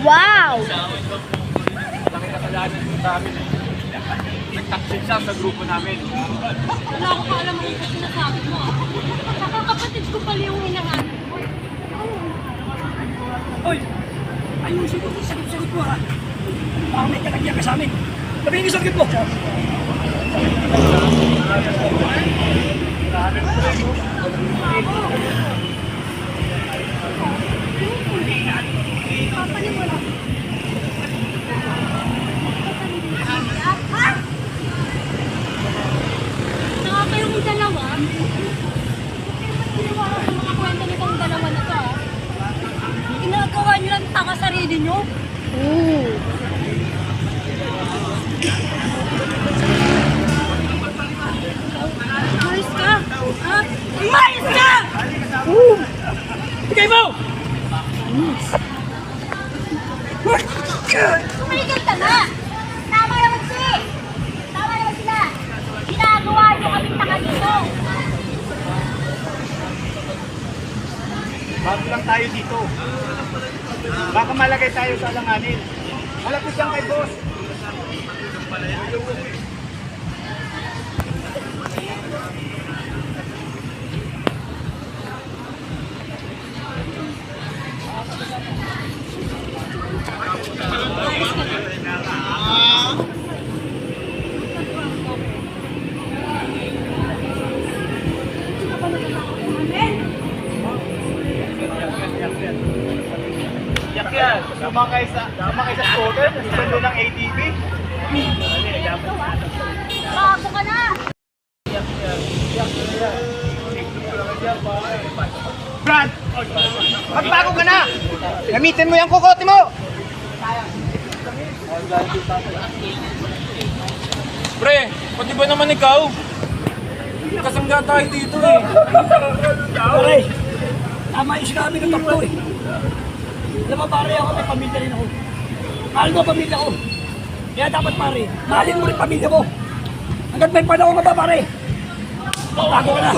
Wow! Laki kasalanan mo sa amin. Nagtaksin siya sa grupo namin. Wala ko pa alam yung sinasabi mo. Saka kapatid ko pala yung hinahanap mo. Hoy! Ayusin mo yung sagot-sagot mo ha. Baka may kalagyan ka sa amin. Sabihin yung sagot mo. Saka kayong dalawa. Piniwala sa mga kwento nitong dalawa na to. Ginagawa niyo lang tanga sarili niyo. Ooh. Umayos ka! Ha? Umayos ka! Bigay mo! Tumigil ka na! Tama naman siya! Tama naman sila! Ginagawa niyo kami tanga dito! Bago lang tayo dito. Baka malagay tayo sa alanganin. Malapit lang kay boss. Yak yan. Sumakay sa scooter. Nasundo ng ATV. Bago ka na! Brad! Magbago ka na! Gamitin mo yung kukote mo! Pre, pati ba naman ikaw? Kasangga tayo dito eh. Pare, tama yung sinabi ng takbo eh. Alam mo pare, ako may pamilya rin ako. Mahal mo ang pamilya ko. Kaya dapat pare, mahalin mo rin pamilya mo. Hanggat may panahon ka ba pare? Bago ka na.